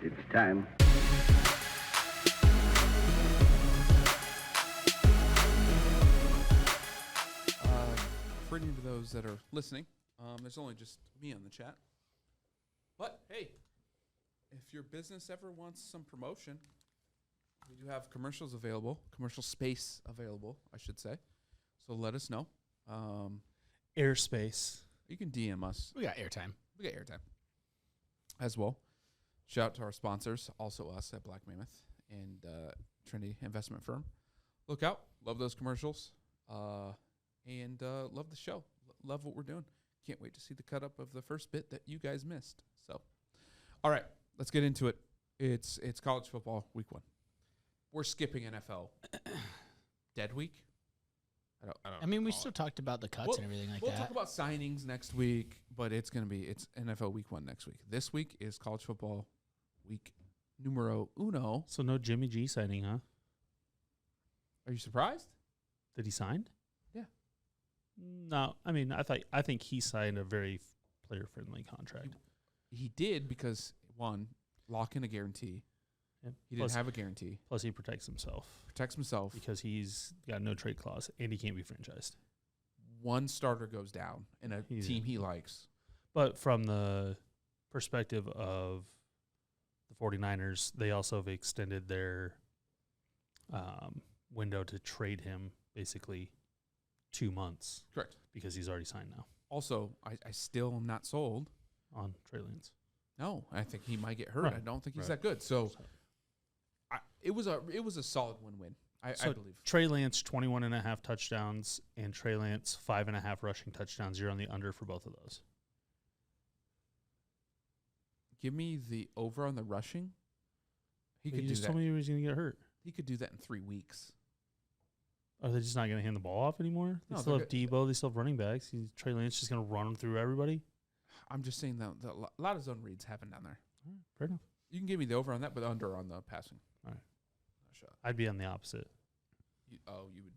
It's time. For any of those that are listening, there's only just me on the chat. But, hey, if your business ever wants some promotion, we do have commercials available, commercial space available, I should say. So let us know. Airspace. You can DM us. We got airtime. We got airtime as well. Shout out to our sponsors, also us at Black Mammoth and Trinity Investment Firm. Look out. Love those commercials. And love the show. Love what we're doing. Can't wait to see the cut up of the first bit that you guys missed. So, all right, let's get into it. It's college football week 1. We're skipping NFL. Dead week? I mean, we still talked about the cuts and everything like that. We'll talk about signings next week, but it's NFL week 1 next week. This week is college football week numero uno. So no Jimmy G signing, huh? Are you surprised? Did he sign? Yeah. No, I mean, I think he signed a very player-friendly contract. He did because, one, lock in a guarantee. Yep. He didn't have a guarantee. Plus, he protects himself. Because he's got no trade clause, and he can't be franchised. One starter goes down in a team he likes. But from the perspective of the 49ers, they also have extended their window to trade him basically 2 months. Correct. Because he's already signed now. Also, I still am not sold on Trey Lance. No, I think he might get hurt. Right. I don't think he's that good. So it was a solid win-win, I believe. Trey Lance, 21.5 touchdowns, and Trey Lance, 5.5 rushing touchdowns. You're on the under for both of those. Give me the over on the rushing. He just told me he was going to get hurt. He could do that in 3 weeks. Are they just not going to hand the ball off anymore? They still have Debo. They still have running backs. Trey Lance just going to run them through everybody? I'm just saying that a lot of zone reads happen down there. All right, fair enough. You can give me the over on that, but under on the passing. All right. No shot. I'd be on the opposite. You would.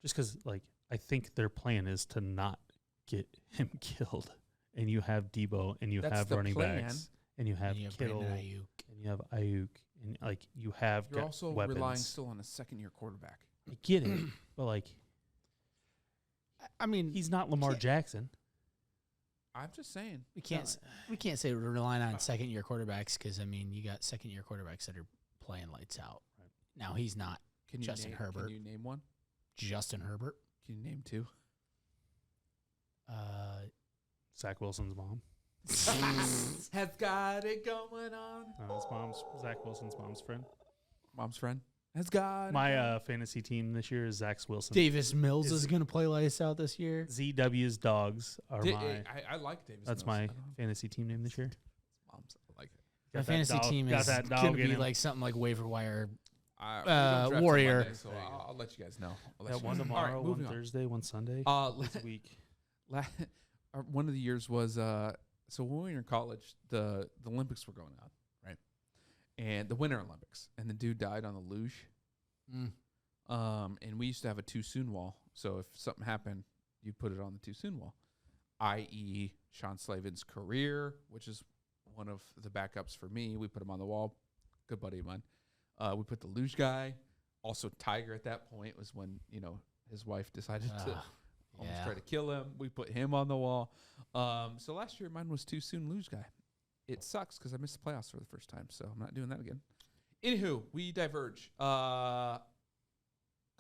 Just because, I think their plan is to not get him killed. And you have Debo, and you have running backs, and you have Kittle, and you have Ayuk, and, you have You're also weapons. relying still on a second-year quarterback. I get it, but, I mean, he's not Lamar Jackson. I'm just saying. We can't say we're relying on second-year quarterbacks because, I mean, you got second-year quarterbacks that are playing lights out. Right. Now, he's not Justin Herbert. Can you name one? Justin Herbert. Can you name 2? Zach Wilson's mom. Has got it going on. Zach Wilson's mom's friend. Mom's friend. Has got my fantasy team this year is Zach Wilson. Davis Mills is going to play lights out this year. ZW's dogs are I like Davis. That's Mills. my fantasy team name this year. Mom's, I like it. My fantasy team is going to be like something like waiver wire warrior. Monday, so I'll let you guys know. One tomorrow, one Thursday, one Sunday. This week. One of the years was so when we were in college, the Olympics were going on, right? And the Winter Olympics, and the dude died on the luge. And we used to have a too soon wall. So if something happened, you put it on the too soon wall, i.e. Sean Slavin's career, which is one of the backups for me. We put him on the wall. Good buddy of mine. We put the luge guy. Also Tiger at that point was when, his wife decided to almost try to kill him. We put him on the wall. So last year mine was too soon luge guy. It sucks because I missed the playoffs for the first time, so I'm not doing that again. Anywho, we diverge. College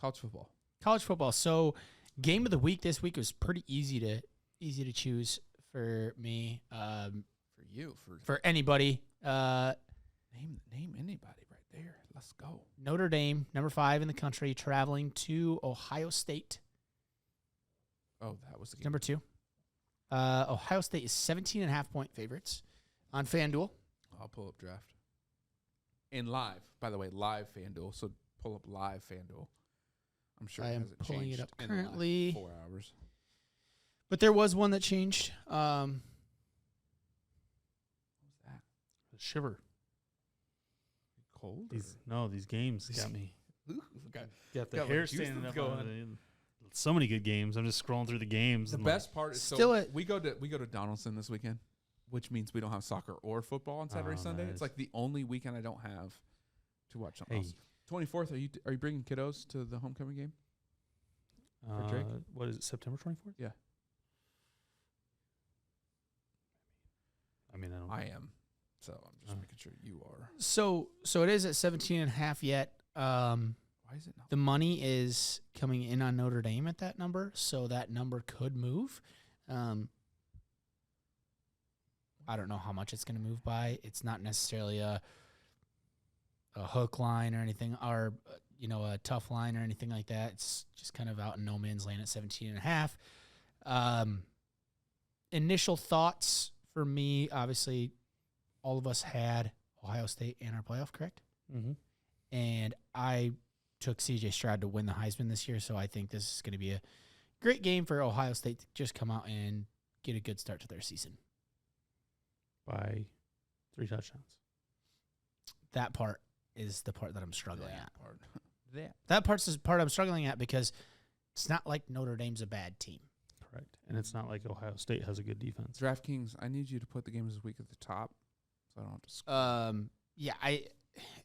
football. College football. So, game of the week this week was pretty easy to choose for me. For you, for anybody. Name anybody right there. Let's go. Notre Dame, number 5 in the country, traveling to Ohio State. Oh, that was the game. Number 2. Ohio State is 17.5-point favorites on FanDuel. I'll pull up draft. And live, by the way, live FanDuel. So pull up live FanDuel. I'm sure I am hasn't pulling changed it up in currently. the last 4 hours. But there was one that changed. What was that? A shiver. Cold? These games got me. Got the got hair like standing up going. on so many good games. I'm just scrolling through the games. The best part is we go to Donaldson this weekend. which means we don't have soccer or football on Saturday, Sunday. It's like the only weekend I don't have to watch something else. 24th, are you bringing kiddos to the homecoming game? For Drake? What is it, September 24th? Yeah. I mean, I am. So I'm just making sure you are. So it is at 17.5 yet. Why is it not? The money is coming in on Notre Dame at that number, so that number could move. I don't know how much it's going to move by. It's not necessarily a hook line or anything, or a tough line or anything like that. It's just kind of out in no man's land at 17.5. Initial thoughts for me, obviously, all of us had Ohio State in our playoff, correct? Mm-hmm. And I took C.J. Stroud to win the Heisman this year, so I think this is going to be a great game for Ohio State to just come out and get a good start to their season. By 3 touchdowns. That part is the part that I'm struggling at. That part's the part I'm struggling at because it's not like Notre Dame's a bad team. Correct. And it's not like Ohio State has a good defense. DraftKings, I need you to put the games this week at the top so I don't have to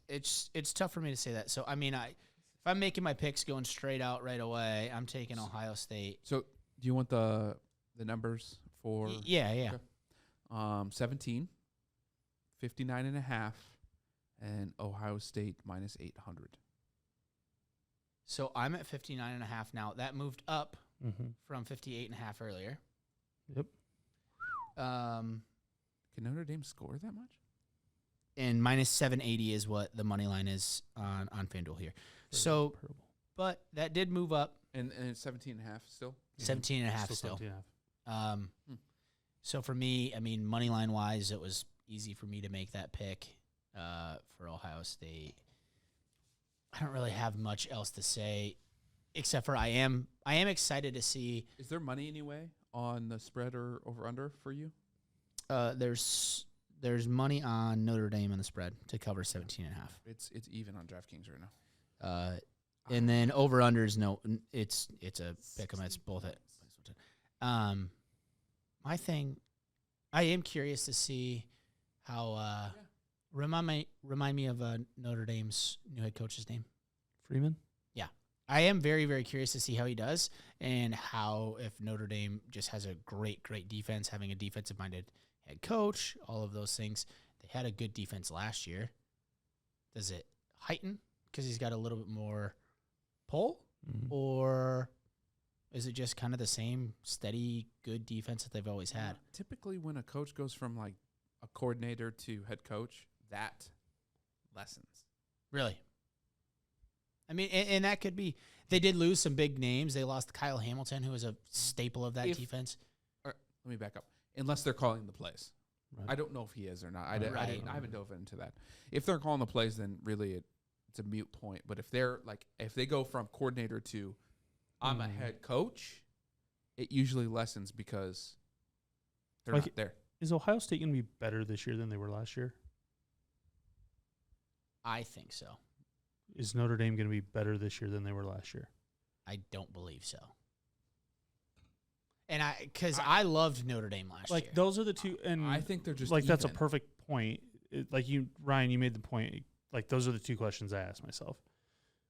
it's tough for me to say that. So, I mean, if I'm making my picks going straight out right away, I'm taking Ohio State. So, do you want the numbers for? Yeah. Okay. 17, 59.5, and Ohio State minus 800. So I'm at 59.5 now. That moved up from 58.5 earlier. Yep. Can Notre Dame score that much? And minus 780 is what the money line is on FanDuel here. So, but that did move up. And it's 17.5 still? 17.5 still. 17.5. So for me, I mean, money line wise, it was easy for me to make that pick for Ohio State. I don't really have much else to say, except for I am excited to see. Is there money anyway on the spread or over under for you? There's money on Notre Dame on the spread to cover 17.5. It's even on DraftKings right now. And then over unders, no, it's a pick 'em. It's both at. My thing, I am curious to see how. Remind me of Notre Dame's new head coach's name. Freeman? Yeah. I am very, very curious to see how he does and how if Notre Dame just has a great, great defense, having a defensive-minded head coach, all of those things. They had a good defense last year. Does it heighten because he's got a little bit more pull? Mm-hmm. Or is it just kind of the same steady, good defense that they've always had? Typically when a coach goes from like a coordinator to head coach, that lessens. Really? I mean, and that could be. They did lose some big names. They lost Kyle Hamilton, who was a staple of that defense. Let me back up. Unless they're calling the plays. Right. I don't know if he is or not. I haven't dove into that. If they're calling the plays, then really it's a moot point. But if they go from coordinator to I'm a head coach, it usually lessens because they're not there. Is Ohio State going to be better this year than they were last year? I think so. Is Notre Dame going to be better this year than they were last year? I don't believe so. And because I loved Notre Dame last year. Like those are the two, and I think they're just like even. That's a perfect point. Ryan, you made the point. Like those are the two questions I asked myself.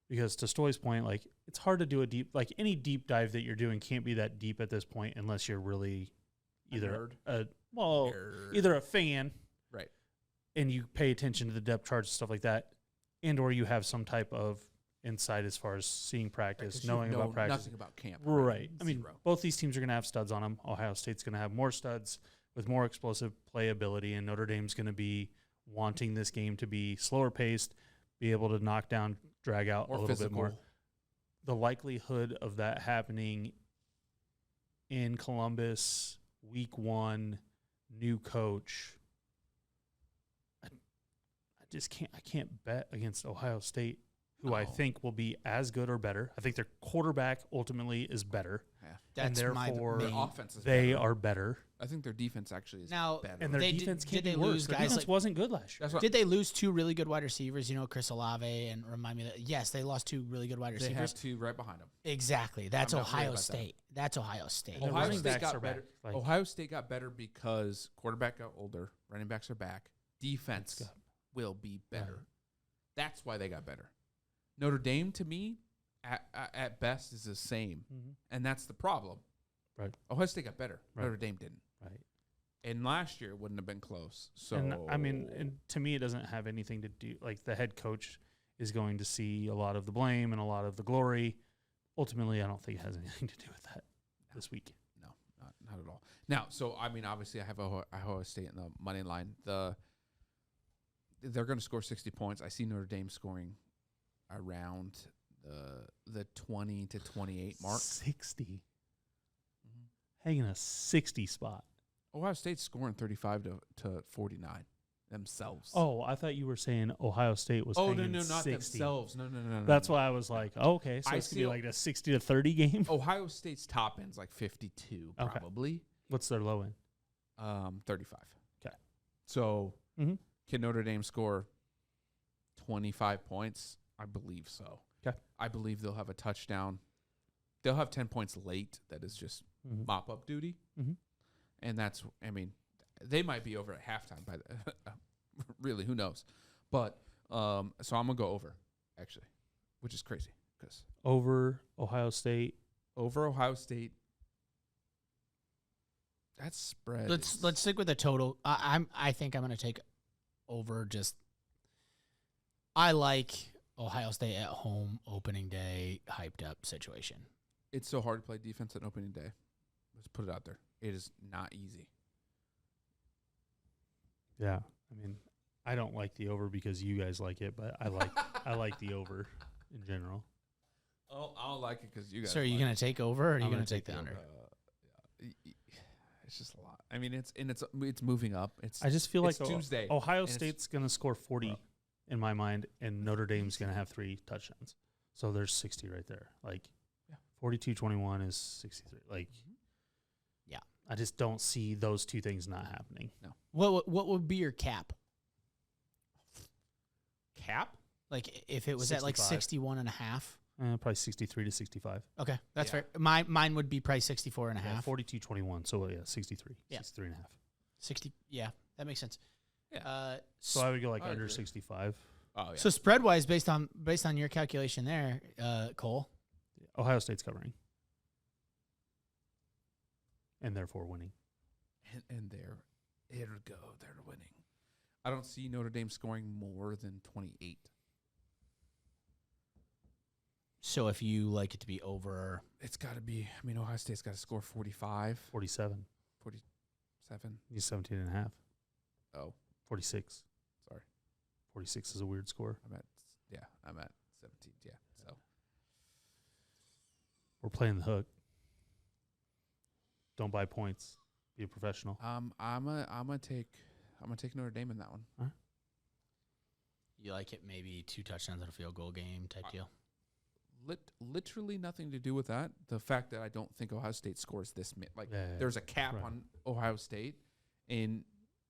Because to Stoy's point, like it's hard to do any deep dive that you're doing can't be that deep at this point unless you're really either either a fan, right, and you pay attention to the depth charts and stuff like that, and or you have some type of insight as far as seeing practice, knowing about practice, nothing about camp, right? I mean, both these teams are going to have studs on them. Ohio State's going to have more studs with more explosive playability, and Notre Dame's going to be wanting this game to be slower paced, be able to knock down, drag out a little bit more. The likelihood of that happening in Columbus, week 1, new coach. I just can't bet against Ohio State. who I think will be as good or better. I think their quarterback ultimately is better. Yeah. And therefore, their offense is they better. are better. I think their defense actually is Now, better. And their defense did can't they be worse. lose Their guys defense wasn't good last year. Did they lose 2 really good wide receivers? Chris Olave, and remind me that yes, they lost 2 really good wide they receivers. have 2 right behind them. Exactly. That's I'm not worried Ohio about State. That's Ohio State. And their Ohio running State backs got are better. back. Ohio State got better because quarterback got older, running backs are back, defense will be better. Right. That's why they got better. Notre Dame, to me, at best, is the same, and that's the problem. Right. Ohio State got better. Right. Notre Dame didn't. Right. And last year it wouldn't have been close. So And I mean, and to me, it doesn't have anything to do. Like the head coach is going to see a lot of the blame and a lot of the glory. Ultimately, I don't think it has anything to do with that this week. No, not at all. Now, so I mean, obviously, I have Ohio State in the money line. They're going to score 60 points. I see Notre Dame scoring around the 20 to 28 mark. 60. Hanging a 60 spot. Ohio State's scoring 35 to 49 themselves. Oh, I thought you were saying Ohio State was hanging 60. Not themselves. No. That's why I was like, oh, okay, so I it's going to be see- like a 60 to 30 game. Ohio State's top end's like 52, Okay. probably. What's their low end? 35. Okay. So Mhm. can Notre Dame score 25 points? I believe so. Okay. I believe they'll have a touchdown. They'll have 10 points late. That is just mop-up duty. Mhm. And that's, I mean, they might be over at halftime by the really, who knows? But so I'm gonna go over, actually, which is crazy because Over Ohio State. over Ohio State. That spread. Let's stick with the total. I think I'm going to take over. Just I like Ohio State at home opening day hyped up situation. It's so hard to play defense on opening day. Let's put it out there. It is not easy. Yeah. I mean, I don't like the over because you guys like it, but I like the over in general. Oh, I don't like it because you guys. So are you going to take over or are you going to take the under? It's just a lot. I mean, it's moving up. I just feel like Tuesday. Ohio State's going to score 40 in my mind, and Notre Dame's going to have 3 touchdowns. So there's 60 right there. Like 42-21 is 63. Like, yeah, I just don't see those 2 things not happening. No. What would be your cap? Cap? Like if it was 65. at like 61 and a half? Probably 63 to 65. Okay, that's Yeah. fair. Mine would be probably 64 and a half. 42-21. So yeah, 63. Yeah. 63 and a half. 60. Yeah, that makes sense. Yeah. So I would go like I under agree. 65. Oh yeah. So spread wise, based on your calculation there, Cole. Ohio State's covering. And therefore winning. and there go. They're winning. I don't see Notre Dame scoring more than 28. So if you like it to be over, It's got to be. I mean, Ohio State's got to score 45, 47. 47. He's 17 and a half. Oh, 46. sorry. 46 is a weird score. I'm at 17. Yeah. So We're playing the hook. Don't buy points. Be a professional. I'm gonna take Notre Dame in that one. you like it maybe 2 touchdowns and a field goal game type deal. Literally nothing to do with that. The fact that I don't think Ohio State scores this there's a cap Right. on Ohio State and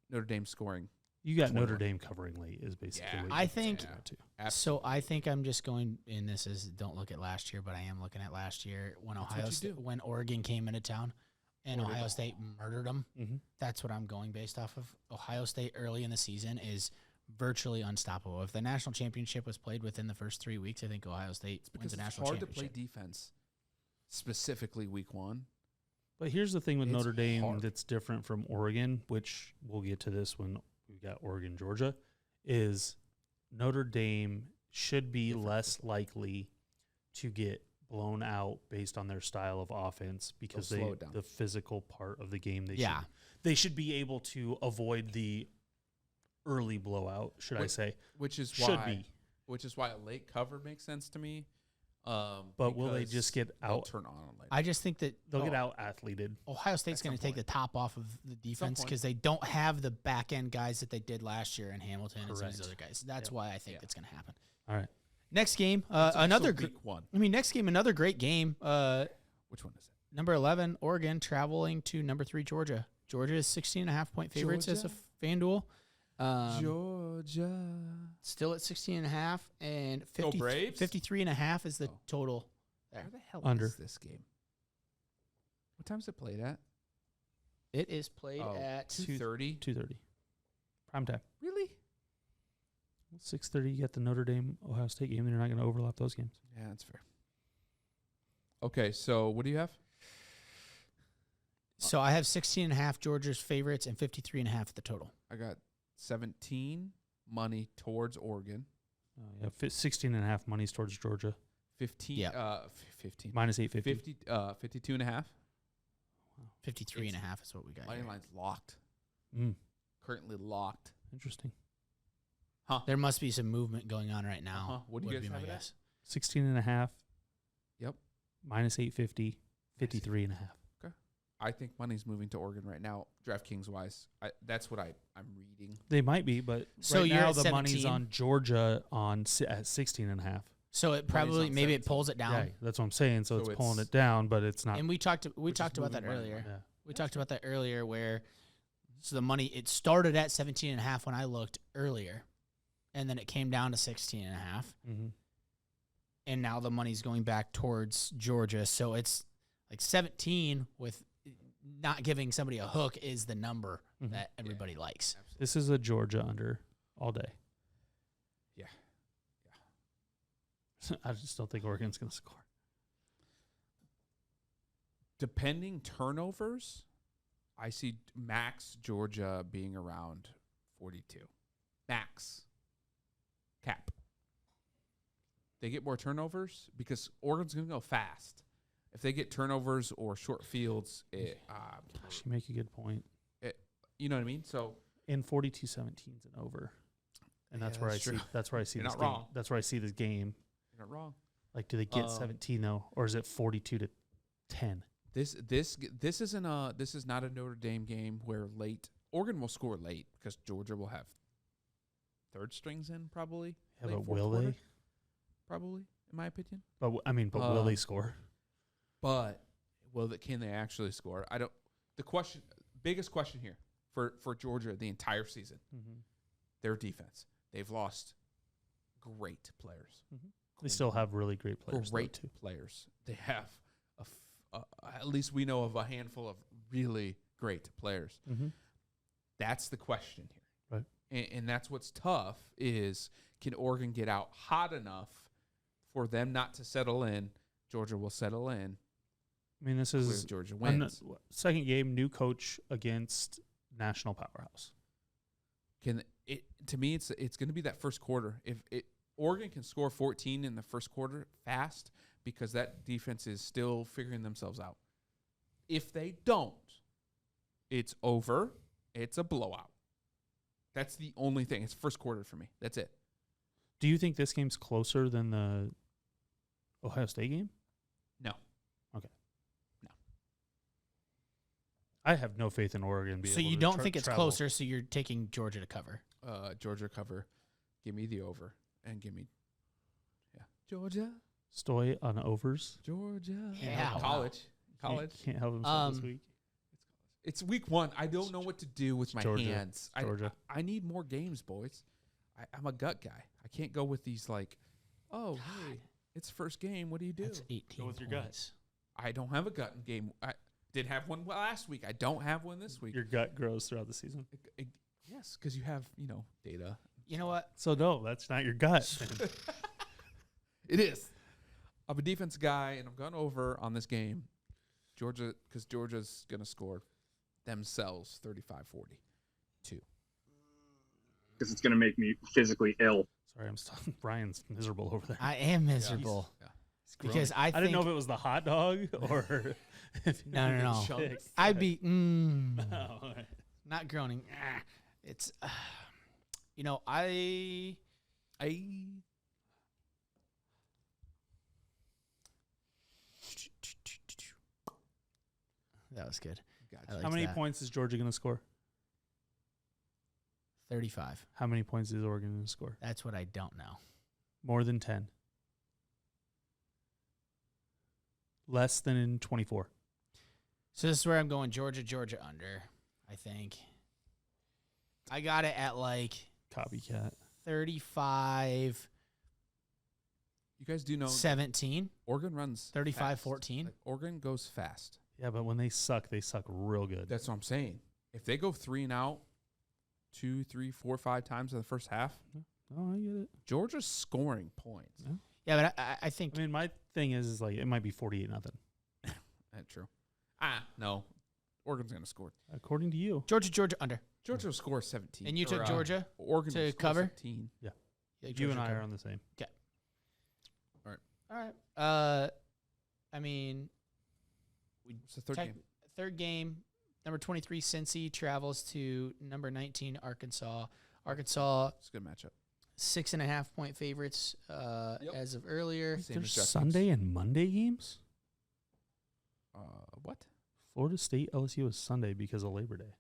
Notre Dame scoring. You got 21. Notre Dame covering late is basically Yeah. what I you think- got to. So I think I'm just going, and this is don't look at last year, but I am looking at last year when when Oregon came into town and Ohio State murdered them. Mm-hmm. That's what I'm going based off of. Ohio State early in the season is virtually unstoppable. If the national championship was played within the first 3 weeks, I think Ohio State wins Because the it's national hard to championship. play defense, specifically week 1. But here's the thing with It's Notre Dame hard. that's different from Oregon, which we'll get to this when we got Oregon, Georgia, is Notre Dame should be less likely to get blown out based on their style of offense because They'll slow it down. the physical part of the game Yeah. they should be able to avoid the early blowout, I say. Which is Should why be. which is why a late cover makes sense to me. But will they because just get they'll out? turn on late. I just think that They'll get out athleted. Ohio State's At going to some take the top off of the defense point. because they don't have the back end guys that they did last year in Hamilton and some of these Correct. other guys. That's why I think Yeah. it's going to happen. All right. Next game, week one. Next game, another great game. Which one is it? Number 11, Oregon, traveling to number 3, Georgia. Georgia is 16.5-point favorites as a FanDuel. Georgia. Still at 16.5, and 53.5 is the total. Where the hell Under. is this game? What time is it played at? It is played at 2:30. 2:30. Prime time. Really? 6:30. You got the Notre Dame Ohio State game. They're not going to overlap those games. Yeah, that's fair. Okay, so what do you have? So I have 16.5 Georgia's favorites and 53.5 at the total. I got 17 money towards Oregon. Yeah, 16.5 money's towards Georgia. 15. 15. Minus 850. 52.5. 53.5 is what we got. Money line's locked. Currently locked. Interesting. Huh? There must be some movement going on right now. What do you guys have it at? 16.5. Yep. Minus 850. 53.5. Okay. I think money's moving to Oregon right now, DraftKings wise. That's what I'm reading. They might be, but so right you're now at the 17? money's on Georgia at 16.5. So it probably maybe it pulls it down. Yeah, that's what I'm saying. So it's pulling it down, but it's not. And we talked about that earlier. Yeah. We talked about that earlier where so the money it started at 17.5 when I looked earlier. And then it came down to 16.5. Mm-hmm. And now the money's going back towards Georgia. So it's like 17 with not giving somebody a hook is the number that everybody likes. Absolutely. This is a Georgia under all day. Yeah. I just don't think Oregon's going to score. Depending turnovers, I see max Georgia being around 42. Max. Cap. They get more turnovers because Oregon's going to go fast. If they get turnovers or short fields, Gosh, you make a good point. You know what I mean? So in 42-17's an over. And that's where I see You're this not game. wrong. That's where I see this game. You're not wrong. Like, do they get 17 though, or is it 42-10? This is not a Notre Dame game where Oregon will score late because Georgia will have third strings in probably. Yeah, but will they? Probably, in my opinion. But will they score? But can they actually score? I don't. Biggest question here for Georgia the entire season, their defense. They've lost great players. They still have really great players. Great players. They have at least we know of a handful of really great players. That's the question here. Right. And that's what's tough is can Oregon get out hot enough for them not to settle in? Georgia will settle in. I mean, this is Georgia wins. Second game, new coach against national powerhouse. To me, it's going to be that first quarter. If Oregon can score 14 in the first quarter fast because that defense is still figuring themselves out. If they don't, it's over. It's a blowout. That's the only thing. It's first quarter for me. That's it. Do you think this game's closer than the Ohio State game? No. Okay. No. I have no faith in Oregon. So you don't think it's closer, so you're taking Georgia to cover. Georgia cover. Give me the over. And give me, Georgia. Stoy on overs. Georgia. Yeah. College. Can't help himself this week. It's week one. I don't know what to do with my hands. Georgia. I need more games, boys. I'm a gut guy. I can't go with these hey, it's first game. What do you do? That's 18 Go with your points. I don't have a gut in game. I did have one last week. I don't have one this week. Your gut grows throughout the season. Yes, because you have, data. You know what? So no, that's not your gut. It is. I'm a defense guy, and I'm going over on this game. Georgia, because Georgia's going to score themselves 35-42. Because it's going to make me physically ill. Sorry, I'm still. Brian's miserable over there. I am miserable. Yeah. Because I didn't know if it was the hot dog or if No. Chunks. I'd be Oh, okay. not groaning. It's that was good. Gotcha. How many points is Georgia going to score? 35. How many points is Oregon going to score? That's what I don't know. More than 10. less than in 24. So this is where I'm going Georgia under, I think. I got it at like Copycat. 35. You guys do know 17. Oregon runs 35-14. Like, Oregon goes fast. Yeah, but when they suck real good. That's what I'm saying. If they go 3 and out 2, 3, 4, 5 times in the first half, Oh, I get it. Georgia's scoring points. Yeah, but I think. I mean, my thing is like it might be 48-0. That's true. No. Oregon's going to score. According to you. Georgia under. Georgia will score 17. And you took Georgia Oregon to will score cover? 17. Yeah. You and I are on the same. Okay. All right. I mean, It's the third game. Third game, number 23, Cincy travels to number 19, Arkansas. Arkansas, It's a good matchup. 6.5 point favorites as of earlier. Same There's as DraftKings. Sunday and Monday games? What? Florida State LSU is Sunday because of Labor Day.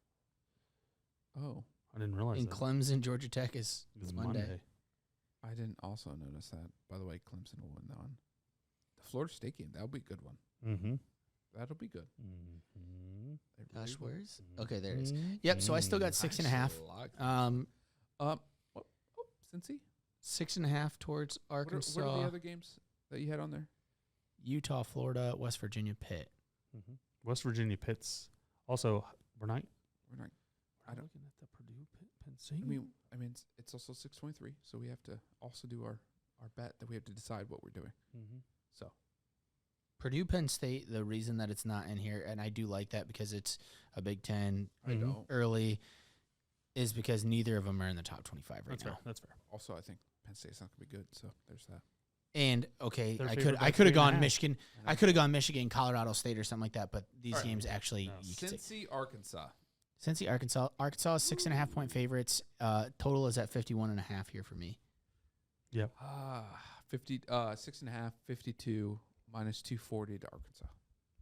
Oh, I didn't realize And that. Clemson, Georgia Tech is It's Monday. I didn't also notice that. By the way, Clemson will win that one. The Florida State game, that'll be a good one. Mm-hmm. That'll be good. Mm-hmm. It Gosh, really will. where's? Okay, there it is. Yep, so I still got 6.5. What? Oh, Cincy? 6.5 towards Arkansas, What are the other games that you had on there? Utah, Florida, West Virginia, Pitt. Mm-hmm. West Virginia Pitt's also we're not. I don't. Looking at the Purdue Penn State. I mean, it's also 6:23, so we have to also do our bet that we have to decide what we're doing. Mm-hmm. So Purdue, Penn State, the reason that it's not in here, and I do like that because it's a Big Ten I don't. early, is because neither of them are in the top 25 right That's now. fair. That's fair. Also, I think Penn State's not gonna be good. So there's that. And okay, They're I favored by could have 3.5. gone Michigan. I could have gone Michigan, Colorado State, or something like that. But these All right. games actually, No. you could say Cincy, Arkansas. Cincy, Arkansas. Arkansas is 6.5 point favorites. Total is at 51.5 here for me. 6.5, 52 minus 240 to Arkansas.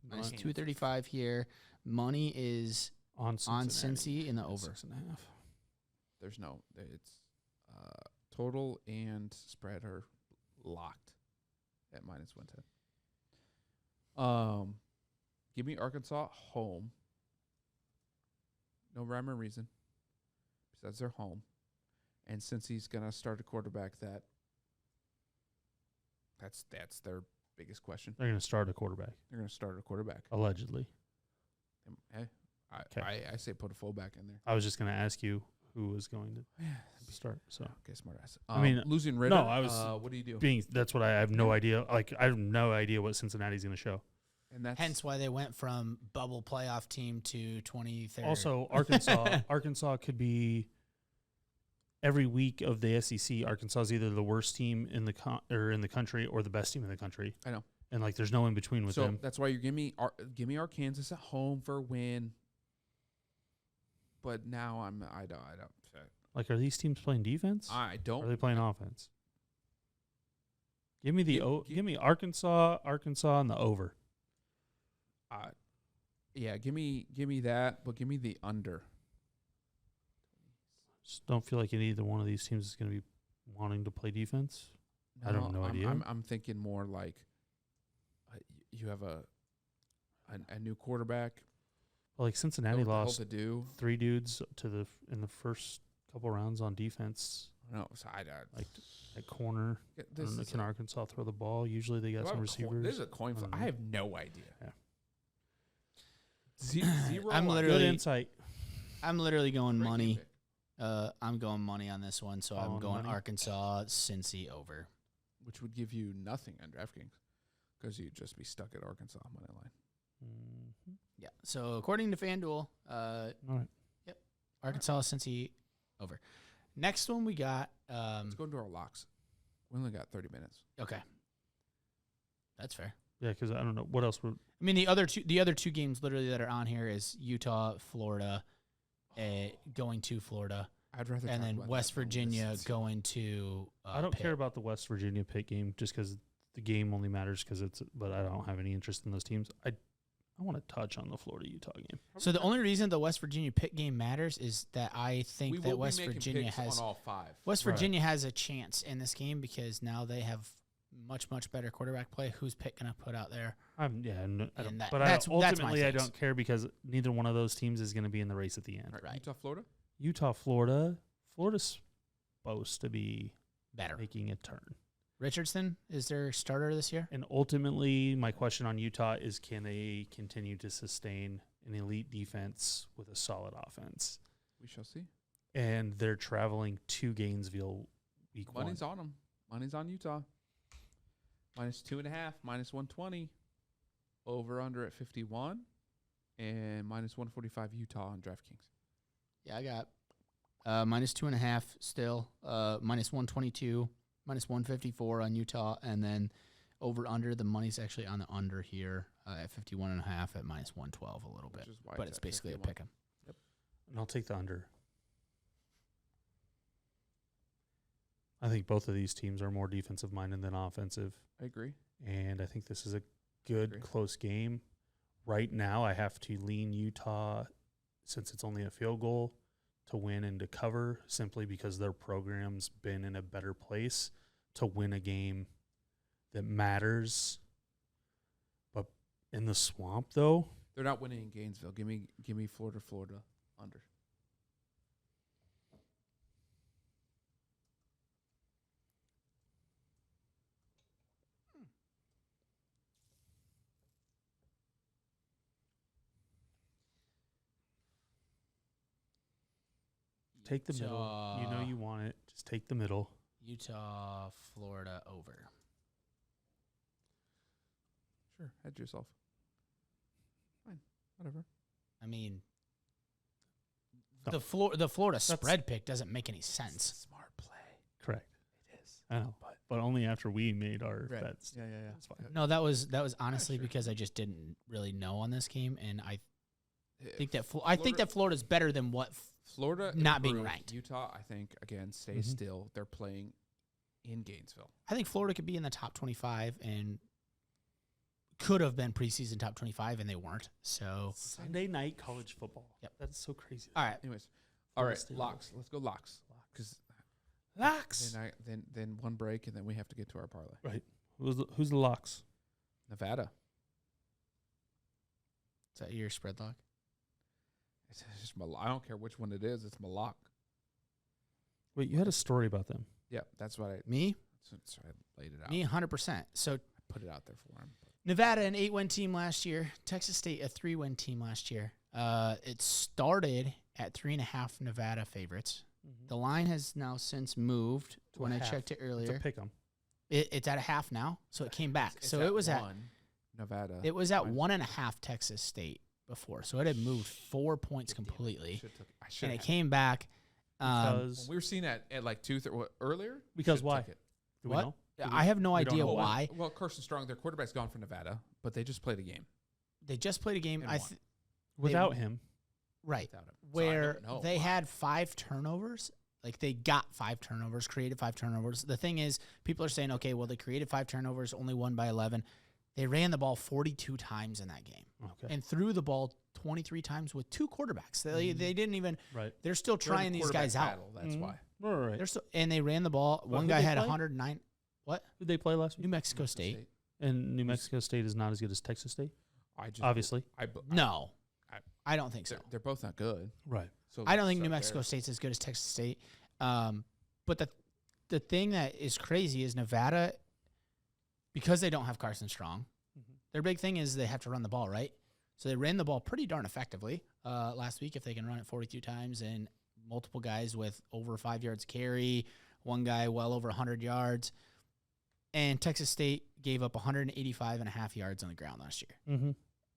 Minus Nice. 235 here. Money is On on Cincinnati. Cincy in the over. 6.5. There's no. It's total and spread are locked at minus 110. Give me Arkansas home. No rhyme or reason. Besides they're home. And since he's gonna start a quarterback that's their biggest question. They're going to start a quarterback They're gonna start a quarterback. allegedly. I say put a fullback in there. I was just going to ask you who was going to start. So Okay, smart ass. I mean, losing Ritter. no, I was what do you do? that's what I have no idea. Like I have no idea what Cincinnati's going to show. And that's Hence why they went from bubble playoff team to 23rd. Also, Arkansas could be every week of the SEC. Arkansas is either the worst team in the country or the best team in the country. I know. And like, there's no in between with them. That's why you give me Arkansas at home for a win. But now I don't. Like, are these teams playing defense? I don't. Or are they playing offense? Give me give me Arkansas and the over. Yeah, give me that, but give me the under. Just don't feel like either one of these teams is going to be wanting to play defense. I don't have no idea. I'm thinking more like you have a new quarterback. Well, like Cincinnati Know what the hell lost to do. 3 dudes in the first couple rounds on defense. No, so Like at corner. Can Arkansas throw the ball? Usually they got some receivers. There's a coin flip. I have no idea. Yeah. Zero. I'm on- literally- Good insight. I'm literally going Great money. pick. I'm going money on this one, so I'm Following going money? Arkansas, Cincy over. Which would give you nothing on DraftKings because you'd just be stuck at Arkansas money line. Mm-hmm. Yeah. So according to FanDuel, All right. Arkansas, Cincy over. Next one we got. Let's go into our locks. We only got 30 minutes. Okay. That's fair. Yeah, because I don't know what else would. I mean, the other two games literally that are on here is Utah, Florida, going to Florida, I'd rather. and talk then about West that than Virginia this. going to. I don't Pitt. care about the West Virginia Pitt game just because the game only matters because it's. But I don't have any interest in those teams. I want to touch on the Florida Utah game. So the only reason the West Virginia Pitt game matters is that I think We that will West be making Virginia picks has on all 5. West Right. Virginia has a chance in this game because now they have much better quarterback play. Who's Pitt going to put out there? I And don't, that- but that's my ultimately I case. don't care because neither one of those teams is going to be in the race at the end. Right. Utah, Florida. Utah, Florida. Florida's supposed to be Better. making a turn. Richardson is their starter this year. And ultimately, my question on Utah is, can they continue to sustain an elite defense with a solid offense? We shall see. And they're traveling to Gainesville week Money's one. on them. Money's on Utah. -2.5, -120. Over under at 51, and -145 Utah on DraftKings. Yeah, I got -2.5 still, -122, -154 on Utah, and then over under. The money's actually on the under here at 51.5 at -112 a little bit, Which is why but it's it's at basically 51. a pick 'em. And I'll take the under. I think both of these teams are more defensive minded than offensive. I agree. And I think this is a good, Agree. close game. Right now, I have to lean Utah, since it's only a field goal, to win and to cover, simply because their program's been in a better place to win a game that matters. But in the swamp, though, They're not winning in Gainesville. Give me Florida under. take the middle. You know you want it. Just take the middle. Utah, Florida over. Sure, hedge yourself. Fine, whatever. I mean, No. the Florida spread pick doesn't make any sense. Smart play. Correct. It is. I know. But only after we made our Right. bets. Yeah. That's fine. No, that was honestly sure. because I just didn't really know on this game, and I think that Florida- Florida's better than what. Florida not being improved. ranked. Utah, I think, again, stays Mhm. still. They're playing in Gainesville. I think Florida could be in the top 25 and could have been preseason top 25, and they weren't. So, Sunday night college football. Yep. That's so crazy. all right, Anyways, all Florida right, State. locks. Let's go locks. Because Locks. then one break, and then we have to get to our parlay. Right. Who's the locks? Nevada. is that your spread lock? It's just I don't care which one it is. It's my lock. Wait, you had a story about them. Yeah, that's what I. Me, So I laid it out. me, 100%. So I put it out there for him. Nevada, an 8-win team last year. Texas State, a 3-win team last year. It started at 3.5 Nevada favorites. The line has now since moved. To When a I half. checked it It's earlier, a pick 'em. it's at a half now, so it came back. It's So it was at one, Nevada. it was at Fine. 1.5 Texas State before, so it had moved 4 points Damn it, completely, I should and it have. came back. Because We were seeing that at like earlier. Because Should've why? took it. do we What? know? I have no we don't idea know why. Well, Carson Strong, their quarterback's gone for Nevada, but they just played a game They just played a game. And I won. Without him. right without him. So I where don't know they why. had 5 turnovers. Like they got 5 turnovers, created 5 turnovers. The thing is, people are saying, okay, well they created 5 turnovers, only won by 11. They ran the ball 42 times in that game Okay. and threw the ball 23 times with 2 quarterbacks. They didn't even. Right. They're still They're in a trying these quarterback guys out. battle, That's Mhm. why. All right. They're still, and they ran the ball. One who'd guy they had play? 109. What? Who'd they play last New week? Mexico State. And New Mexico State is not as good as Texas State, I just obviously. No, I- I don't think so. They're both not good. Right. So I don't let's think New start Mexico there. State's as good as Texas State. But the thing that is crazy is Nevada, because they don't have Carson Strong, their big thing is they have to run the ball, right? So they ran the ball pretty darn effectively last week if they can run it 42 times and multiple guys with over 5 yards carry, one guy well over 100 yards. And Texas State gave up 185.5 yards on the ground last year, Mm-hmm.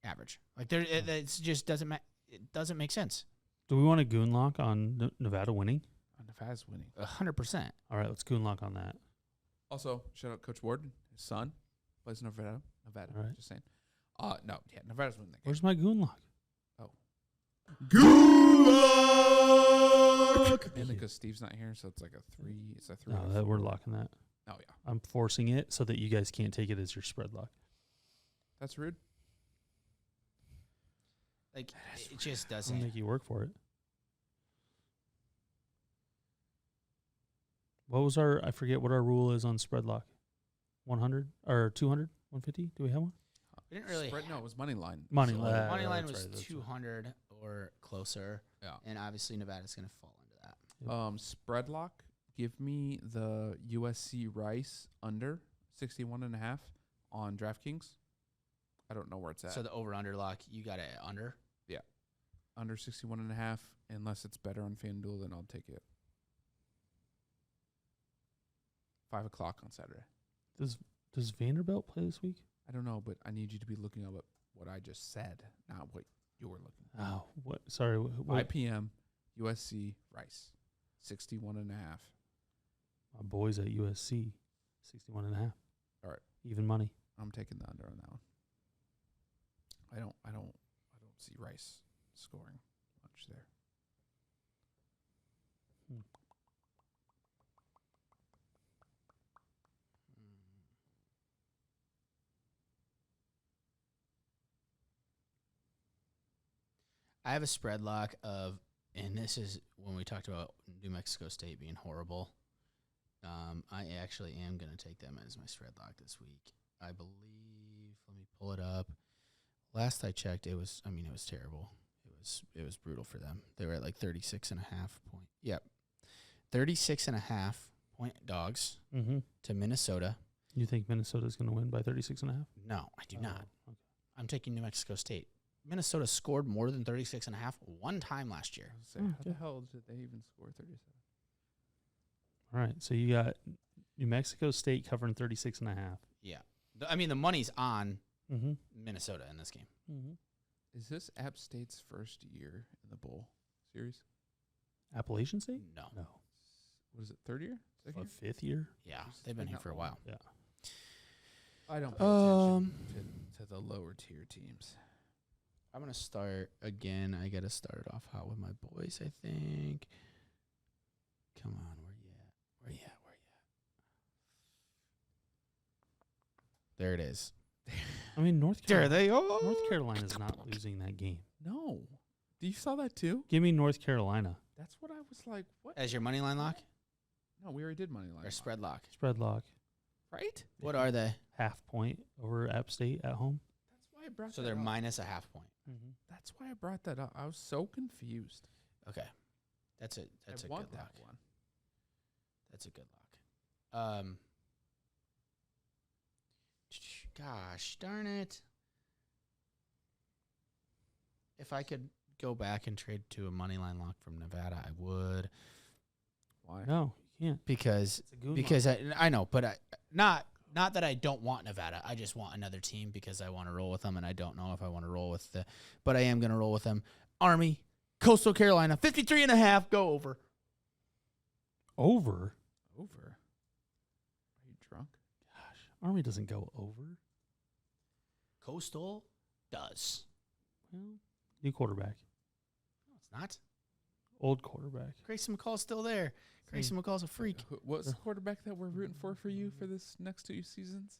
average. Like it just doesn't it doesn't make sense. Do we want a goon lock on Nevada winning? Nevada's winning. 100%. All right, let's goon lock on that. Also, shout out Coach Ward. His son plays in Nevada. All right. Just saying. No, yeah, Nevada's winning that game. Where's my goon lock? Mainly because Steve's not here, so it's like a 3. It's a 3. No, we're locking that. Oh yeah, I'm forcing it so that you guys can't take it as your spread lock. that's rude. Like it just I'll doesn't. make you work for it. What was I forget what our rule is on spread lock. 100 or 200, 150? Do we have one? We didn't really. Spread, no, it was money line. Money So line. money line That's was right, that's 200 or closer. Yeah. And obviously Nevada's going to fall into that. Spread lock. Give me the USC Rice under 61.5 on DraftKings. I don't know where it's at. So the over-under lock, you got it under? Under 61.5, unless it's better on FanDuel, then I'll take it. 5 o'clock on Saturday. Does Vanderbilt play this week? I don't know, but I need you to be looking up what I just said, not what you were looking at. Oh, what? Sorry. 5 p.m. USC Rice, 61.5. My boys at USC, 61.5. All right. Even money. I'm taking the under on that one. I don't see Rice scoring much there. I have a spread lock of, and this is when we talked about New Mexico State being horrible. I actually am going to take them as my spread lock this week. I believe, let me pull it up. Last I checked, it was terrible. It was brutal for them. They were at like 36.5 point. Yep. 36.5 point dogs to Minnesota. You think Minnesota's going to win by 36.5? No, I do not. Okay. I'm taking New Mexico State. Minnesota scored more than 36.5 one time last year. How the hell did they even score 37? All right. So you got New Mexico State covering 36.5. Yeah. I mean, the money's on Mm-hmm. Minnesota in this game. Mm-hmm. Is this App State's first year in the bowl series? Appalachian State? No. No. What is it, third year? Second What, year? 5th year? Yeah, It's they've been been here that for a long. while. Yeah. I don't pay attention to the lower tier teams. I'm going to start again. I got to start it off hot with my boys, I think. Come on, where you at? Where you at? Where you at? There it is. I mean, North There Carolina. they are. North Carolina's not losing that game. No. You saw that too? Give me North Carolina. That's what I was like, what? As your money line lock No, we already did money line. or spread lock? Spread lock. Right? What are they? Half point over App State at home. That's why I brought So that they're up. minus a half point. Mm-hmm. That's why I brought that up. I was so confused. Okay. That's a I good want that lock. one. That's a good lock. Gosh darn it. If I could go back and trade to a money line lock from Nevada, I would. Why? No, you can't. Because It's a good because I know, but not that I don't want Nevada. I just want another team because I want to roll with them, and I don't know if I want to roll with but I am going to roll with them. Army, Coastal Carolina, 53.5, go over. over. Over. Are you drunk? Gosh, Army doesn't go over. Coastal does. Well, new quarterback, No, it's not. old quarterback. Grayson McCall's still there. Grayson McCall's a freak. What's the quarterback that we're rooting for you for this next 2 seasons?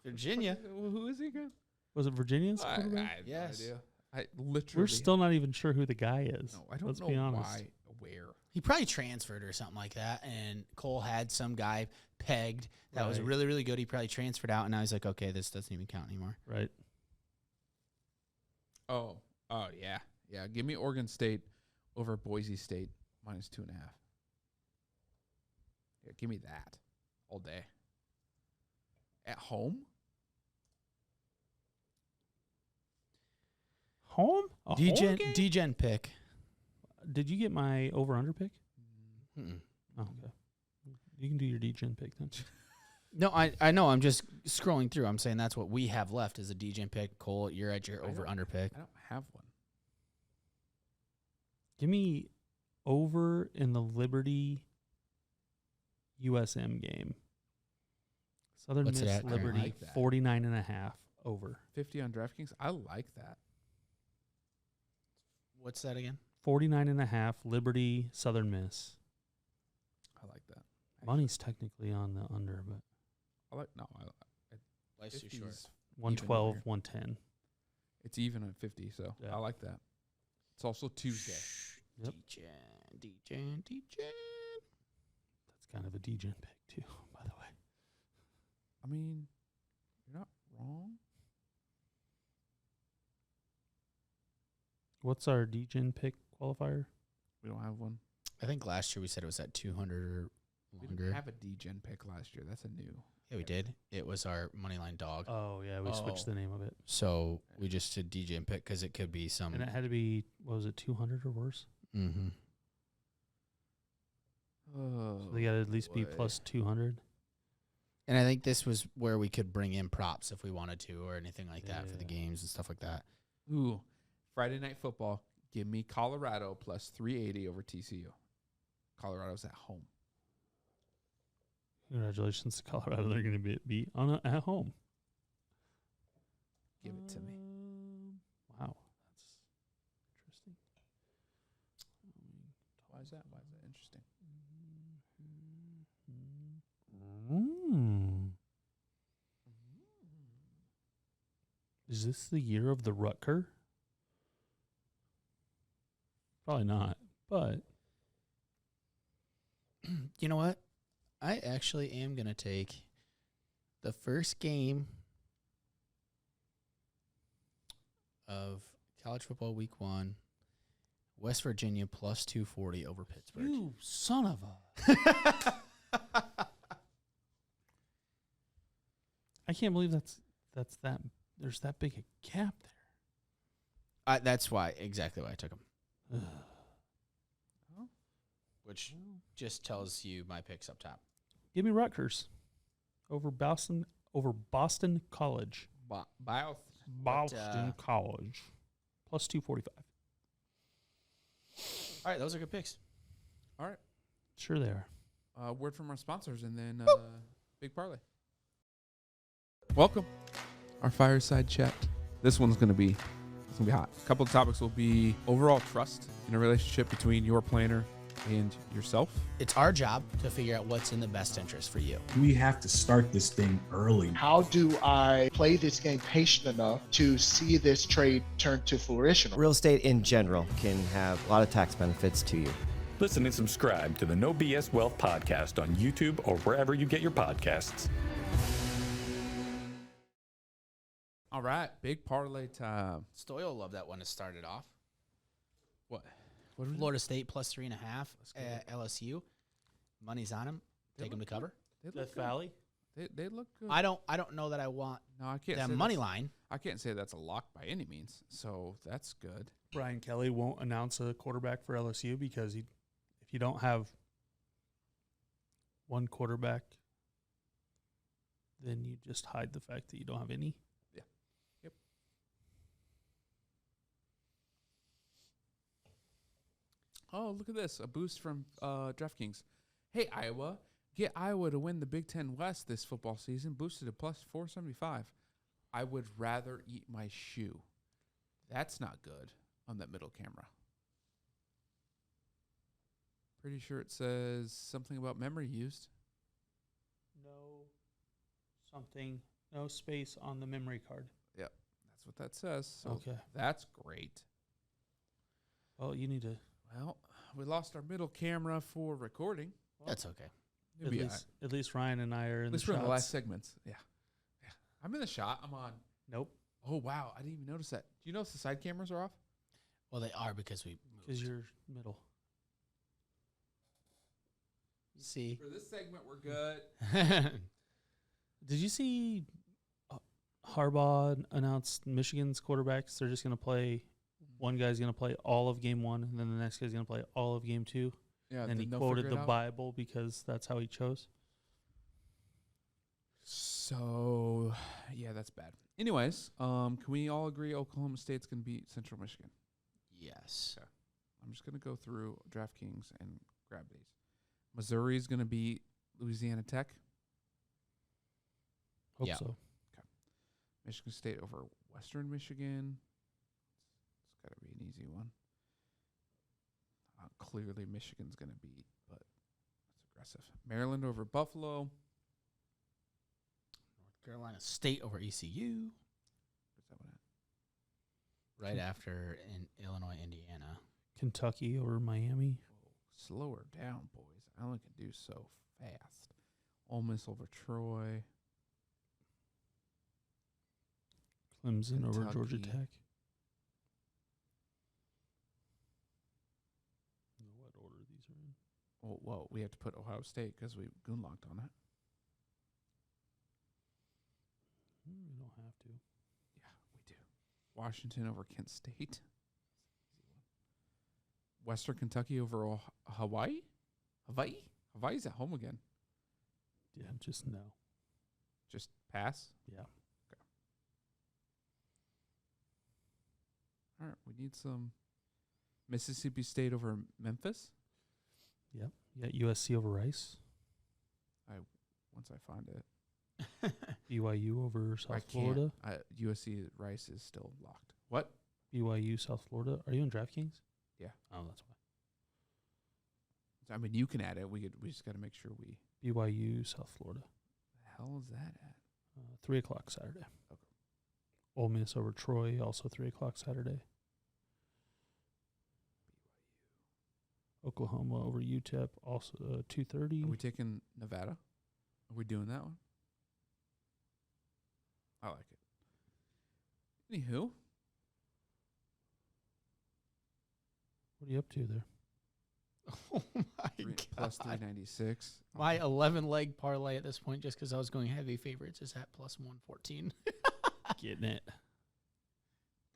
Virginia. Who is he again? Was it Virginia's I quarterback? have Yes. no idea. I literally. We're still not even sure who the guy is. No, I don't Let's know be honest. why. Where? He probably transferred or something like that, and Cole had some guy pegged that was Right. really, really good. He probably transferred out, and now he's like, okay, this doesn't even count anymore. Right. Oh, yeah. Yeah, give me Oregon State over Boise State minus 2.5. Yeah, give me that all day. At home? Home? A home game? D-Gen pick. Did you get my over-under pick? Mm-mm. Oh, okay. You can do your D-Gen pick then. No, I know. I'm just scrolling through. I'm saying that's what we have left is a D-Gen pick. Cole, you're at your I don't- over-under pick. I don't have one. Give me over in the Liberty USM game. Southern What's it Miss at, Aaron? Liberty, I like that. 49.5 over. 50 on DraftKings. I like that. What's that again? 49.5 Liberty, Southern Miss. I like that. Money's technically on the under, but I like Life's too 50 short. is 112, here. 110. It's even at 50, so Yeah. I like that. It's also Tuesday. Yep. D-Gen. That's kind of a D-Gen pick too, by the way. I mean, you're not wrong. What's our DGen pick qualifier? We don't have one. I think last year we said it was at 200 or We longer. didn't have a D-Gen pick last year. That's a new. Yeah, we did. It was our Moneyline dog. Oh, yeah, we switched the name of it. So we just did DJ and pick because it could be some. And it had to be, what was it, 200 or worse? Mm-hmm. Oh, So they got to at least be boy. plus 200. And I think this was where we could bring in props if we wanted to or anything like that for the Yeah. games and stuff like that. Ooh, Friday Night Football. Give me Colorado plus 380 over TCU. Colorado's at home. Congratulations to Colorado. They're going to be beat at home. Give it to me. Wow. That's interesting. Why is that? Why is that interesting? Is this the year of the Rutger? Probably not, but You know what? I actually am going to take the first game of college football week 1, West Virginia plus 240 over Pittsburgh. you son of a... I can't believe that's that. There's that big a gap That's exactly why I took him. there. Which just tells you my picks up top. Give me Rutgers over Boston College. Boston College plus 245. All right, those are good picks. All right. Sure they are. Word from our sponsors and then Big Parlay. Welcome. Our fireside chat. This one's going to be hot. A couple of topics will be overall trust in a relationship between your planner and yourself. It's our job to figure out what's in the best interest for you. We have to start this thing early. How do I play this game patient enough to see this trade turn to fruition? Real estate in general can have a lot of tax benefits to you. Listen and subscribe to the No BS Wealth podcast on YouTube or wherever you get your podcasts. All right. Big parlay time. Stoy will love that one to start it off. What? What was Florida State plus 3.5 get at LSU. Money's on him. Take him to cover. They Death look good. Valley. They look good. I don't know that I want No, I can't. that say money that's- line. I can't say that's a lock by any means. So that's good. Brian Kelly won't announce a quarterback for LSU because if you don't have one quarterback, then you just hide the fact that you don't have any. Yeah. Yep. Oh, look at this. A boost from DraftKings. Hey, Iowa. Get Iowa to win the Big Ten West this football season. Boosted to plus 475. I would rather eat my shoe. That's not good on that middle camera. Pretty sure it says something about memory used. No space on the memory card. Yep. That's what that says. So Okay. that's great. Well, you need to Well, we lost our middle camera for recording. That's okay. It'll be at least Ryan and I are in at least the we're in the last shots. segments. Yeah. I'm in the shot. I'm on. Nope, Oh, wow. I didn't even notice that. Do you notice the side cameras are off? Well, they are because we because moved. you're middle. See. For this segment, we're good. Did you see Harbaugh announced Michigan's quarterbacks? They're just going to play. One guy's going to play all of game 1, and then the next guy's going to play all of game 2. Yeah. And he then they'll quoted figure the it out. Bible because that's how he chose. So, yeah, that's bad. Anyways, can we all agree Oklahoma State's going to beat Central Michigan? Yes. Okay. I'm just going to go through DraftKings and grab these. Missouri's going to beat Louisiana Tech. Hope Yeah. so. Michigan State over Western Michigan. It's got to be an easy one. Clearly, Michigan's going to beat, but that's aggressive. Maryland over Buffalo. North Carolina State over ECU. Where's that one at? Right after in Illinois, Indiana. Kentucky over Miami. Whoa, slow her down, boys. I only can do so fast. Ole Miss over Troy. Clemson over Georgia Kentucky. Tech. I don't know what order these are in. Oh, whoa, we have to put Ohio State because we goon locked on it. We don't have to. Yeah, we do. Washington over Kent State. Western Kentucky over Hawaii? Hawaii's at home again. Yeah, just no. Just pass? Yeah. Okay. All right, we need some Mississippi State over Memphis. Yep. You got USC over Rice. Once I find it. BYU over South Florida. USC Rice is still locked. What? BYU South Florida. Are you in DraftKings? Yeah. Oh, that's why. I mean, you can add it. We just got to make sure we. BYU South Florida. The hell is that at? 3 o'clock Saturday. Okay. Ole Miss over Troy, also 3 o'clock Saturday. Oklahoma over UTEP, also 2:30. Are we taking Nevada? Are we doing that one? I like it. Anywho. What are you up to there? Oh my Plus God. 396. My 11-leg parlay at this point, just because I was going heavy favorites, is at plus 114. Getting it.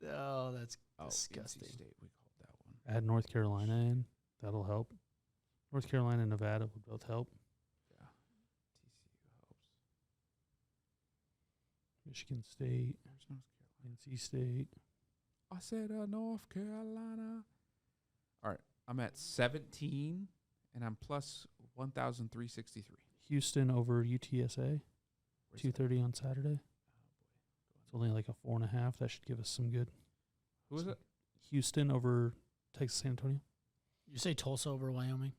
Oh, that's NC disgusting. State, we called that one. Add North Carolina in. That'll help. North Carolina and Nevada would both help. Yeah. TCU helps. Michigan State, There's North Carolina. NC State. I said North Carolina. All right. I'm at 17, and I'm plus 1,363. Houston over UTSA, Where's 2:30 on Saturday. that? It's only like a 4.5. That should give us some good. Who is it? Houston over Texas San Antonio. You say Tulsa over Wyoming?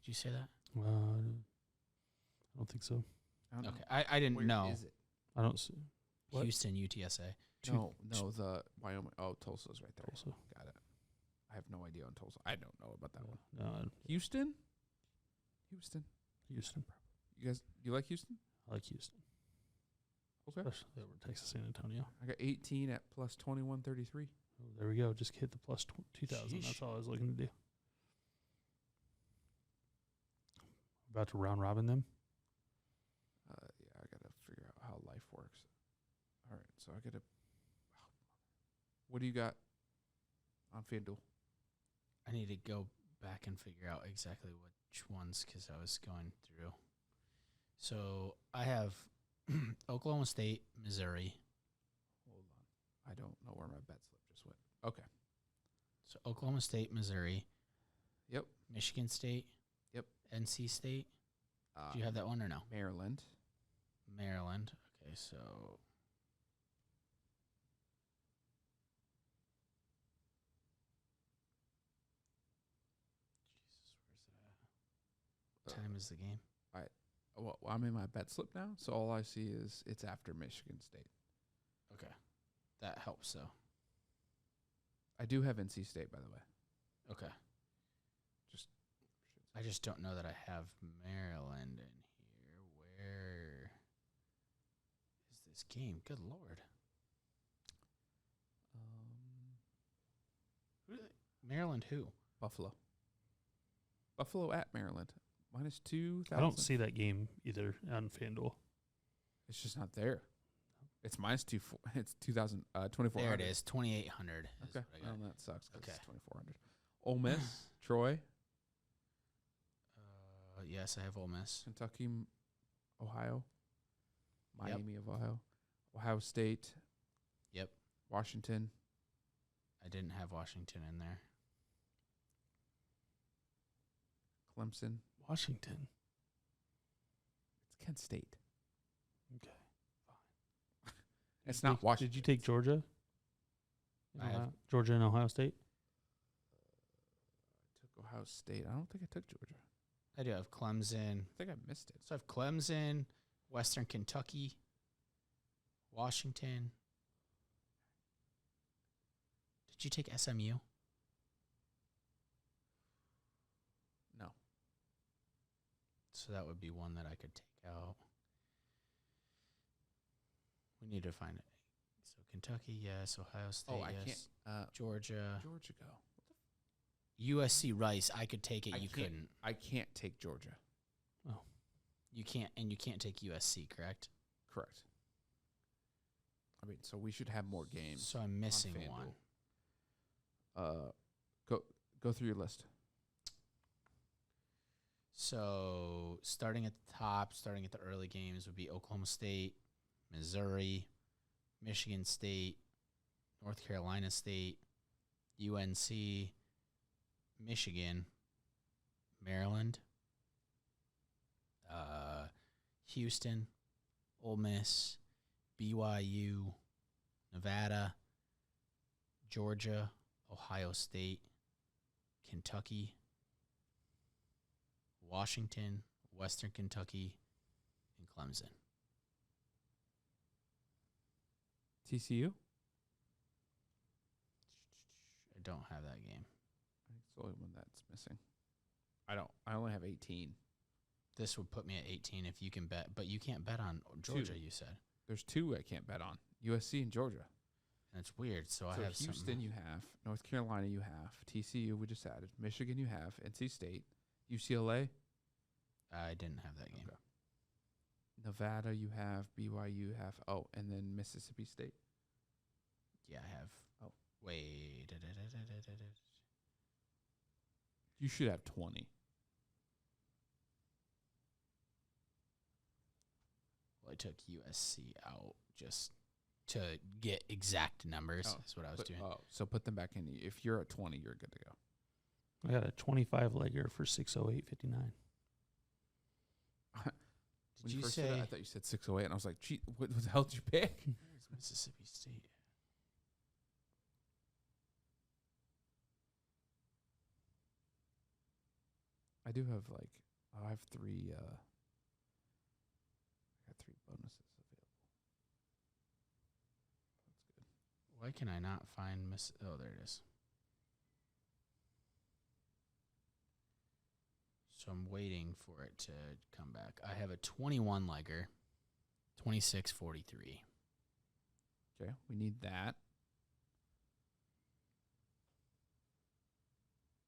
Did you say that? I don't think so. I don't know. Okay, I didn't Where know. is it? I don't see. What? Houston, UTSA. No, the Wyoming. Oh, Tulsa's right there. Tulsa. Got it. I have no idea on Tulsa. I don't know about that one. No, Houston? Houston. You guys, you like Houston? I like Houston. Okay. Especially over Texas San Antonio. I got 18 at plus 2133. Oh, there we go. Just hit the plus 2,000. Sheesh. That's all I was looking to do. About to round robin them. Yeah, I got to figure out how life works. All right, so I got to. What do you got on FanDuel? I need to go back and figure out exactly which ones because I was going through. So I have Oklahoma State, Missouri. Hold on. I don't know where my bet slip just went. Okay. So Oklahoma State, Missouri. Yep. Michigan State. Yep. NC State. Do you have that one or no? Maryland. Maryland. Okay, so what time is the game? Well, I'm in my bet slip now, so all I see is it's after Michigan State. Okay. That helps, though. I do have NC State, by the way. Okay. Just I just don't know that I have Maryland in here. Where is this game? Good Lord. Maryland who? Buffalo. Buffalo at Maryland. Minus 2,000. I don't see that game either on FanDuel. It's just not there. It's minus 2. It's 2,000. 2,400. There it is. 2,800. Okay. Well, that sucks. Okay. It's 2,400. Ole Miss, Troy, Yes, I have Ole Miss. Kentucky, Ohio, Yep. Miami of Ohio, Ohio State. Yep. Washington. I didn't have Washington in there. Clemson. Washington. It's Kent State. Okay. It's not Washington. Did you take Georgia? I have- Georgia and Ohio State? I took Ohio State. I don't think I took Georgia. I do have Clemson. I think I missed it. So I have Clemson, Western Kentucky, Washington. Did you take SMU? No. So that would be one that I could take out. We need to find So Kentucky, yes. Ohio State, I yes. can't. Georgia. Georgia go. USC Rice, I could take it. You couldn't. I can't take Georgia. You can't, and you can't take USC, correct? Correct. I mean, so we should have more games. So I'm missing one. Go through your list. So starting at the top, starting at the early games would be Oklahoma State, Missouri, Michigan State, North Carolina State, UNC, Michigan, Maryland, Houston, Ole Miss, BYU, Nevada, Georgia, Ohio State, Kentucky, Washington, Western Kentucky, and Clemson. TCU? I don't have that game. I think it's the only one that's missing. I only have 18. This would put me at 18 if you can bet, but you can't bet on Georgia, you said. There's 2 I can't bet on. USC and Georgia. And it's weird, so I have Houston you have, North Carolina you have, TCU we just added, Michigan you have, NC State, UCLA. I didn't have that game. Okay. Nevada you have, BYU you have, and then Mississippi State. Yeah, I have. Oh. Wait. You should have 20. Well, I took USC out just to get exact numbers. That's what I was doing. So put them back in. If you're at 20, you're good to go. I got a 25 legger for 608.59. Did you say? I thought you said 608, and I was like, gee, what the hell did you pick? Where's Mississippi State? I do have I have 3. I got 3 bonuses available. That's good. Why can I not find Oh, there it is. So I'm waiting for it to come back. I have a 21 legger, 26.43. Okay, we need that.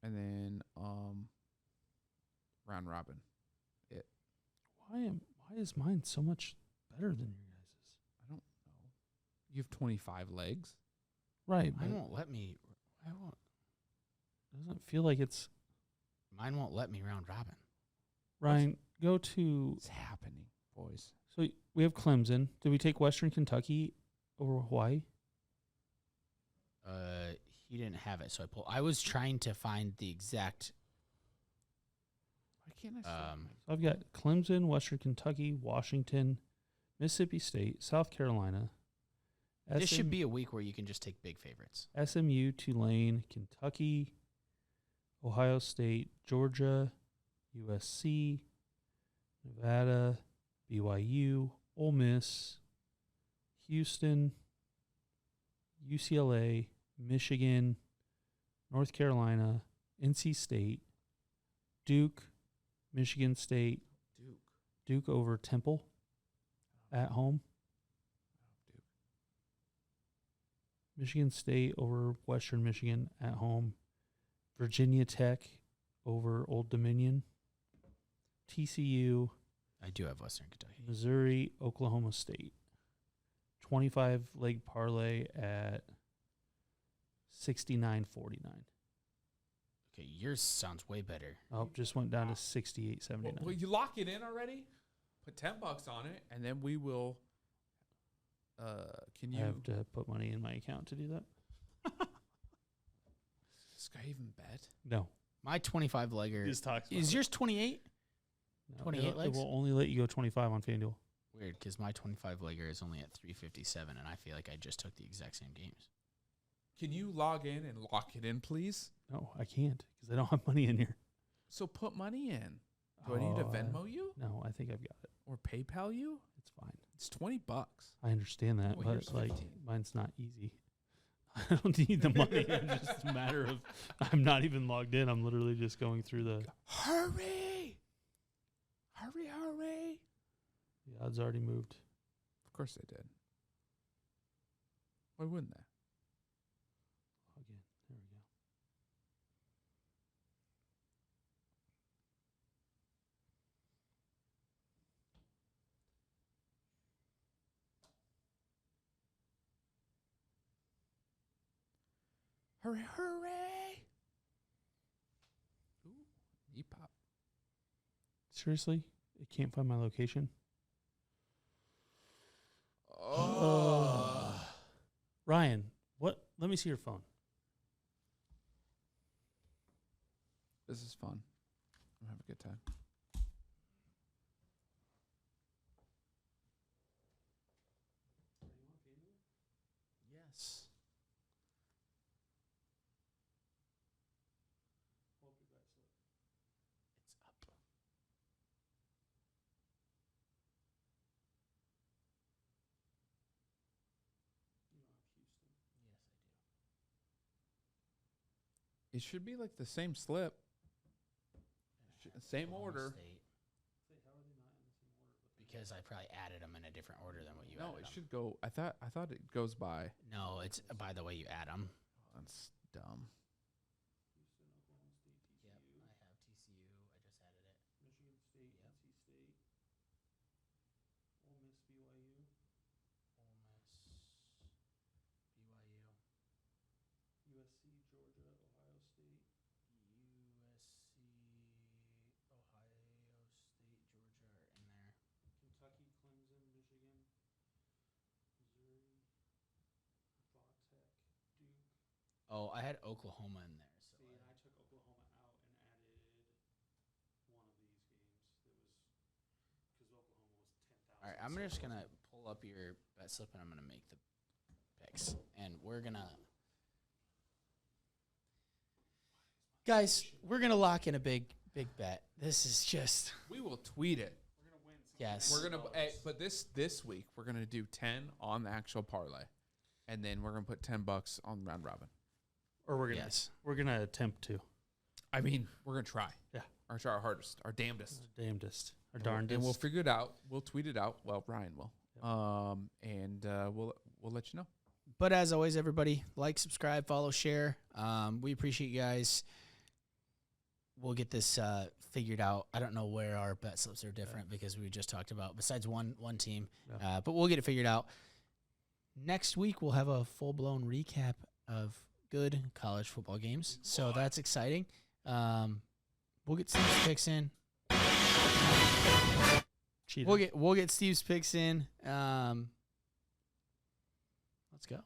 And then round robin. Why is mine so much better than your guys's? I don't know. You have 25 legs. Right. Mine won't let me. Doesn't feel like it's. Mine won't let me round robin. Ryan, go to. What's happening, boys? So we have Clemson. Did we take Western Kentucky over Hawaii? He didn't have it, so I was trying to find the exact. Why can't I? So I've got Clemson, Western Kentucky, Washington, Mississippi State, South Carolina. This should be a week where you can just take big favorites. SMU, Tulane, Kentucky, Ohio State, Georgia, USC, Nevada, BYU, Ole Miss, Houston, UCLA, Michigan, North Carolina, NC State, Duke, Michigan State, Duke over Temple at home. Michigan State over Western Michigan at home. Virginia Tech over Old Dominion. TCU. I do have Western Kentucky. Missouri, Oklahoma State. 25 leg parlay at 69.49. Okay, yours sounds way better. Oh, just went down to 68.79. Will you lock it in already? Put $10 on it, and then we will. Can you? I have to put money in my account to do that. Does this guy even bet? No. My 25 legger is yours 28? No, 28 legs? It will only let you go 25 on FanDuel. Weird, because my 25 legger is only at 357, and I feel like I just took the exact same games. Can you log in and lock it in, please? No, I can't because I don't have money in here. So put money in. Do I need to Venmo you? No, I think I've got it. Or PayPal you? It's fine. It's $20. I understand that, Well, but like 15. mine's not easy. I don't need the money. It's just a matter of I'm not even logged in. I'm literally just going through the. Hurry! Hurry! The odds already moved. Of course they did. Why wouldn't they? Log in. There we go. Hurry, hurry! Ooh, E-pop. Seriously? It can't find my location? Oh. Ryan, what? Let me see your phone. This is fun. I'm having a good time. Yes. It's up. Yes, It should be like the same slip. I do. Same Oklahoma order. State. Because I probably added them in a different order than what you No, added it 'em. should go. I thought it goes by. No, it's by the way you add them. That's dumb. Yep, I have TCU. I just added it. Michigan State, Yep. NC State, Ole Miss, BYU. Ole Miss, BYU, USC, Georgia, Ohio State, USC, Ohio State, Georgia are in there. Kentucky, Clemson, Michigan, Missouri, Tech, Duke. Oh, I had Oklahoma in there. So See, and I took Oklahoma out and added one of these games. That was because Oklahoma was 10,000. all right, I'm just gonna pull up your bet slip and I'm gonna make the picks, and we're gonna. Guys, we're gonna lock in a big bet. This is just We will tweet it. yes. We're gonna, but this week we're gonna do 10 on the actual parlay, and then we're gonna put $10 on round robin. Or we're gonna Yes. we're gonna attempt to. I mean, we're gonna try. Yeah. Or try our hardest, our damnedest, Damnedest. Or and darndest. we'll figure it out. We'll tweet it out. Well, Ryan will. And we'll let you know. But as always, everybody, like, subscribe, follow, share. We appreciate you guys. We'll get this figured out. I don't know where our bet slips are different because we just talked about besides one team, Yeah. but we'll get it figured out. Next week we'll have a full-blown recap of good college football games, so that's exciting. We'll get Steve's picks in. Cheated. We'll get Steve's picks in. Let's go.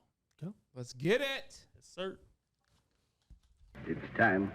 Let's get it. Yes, sir. It's time.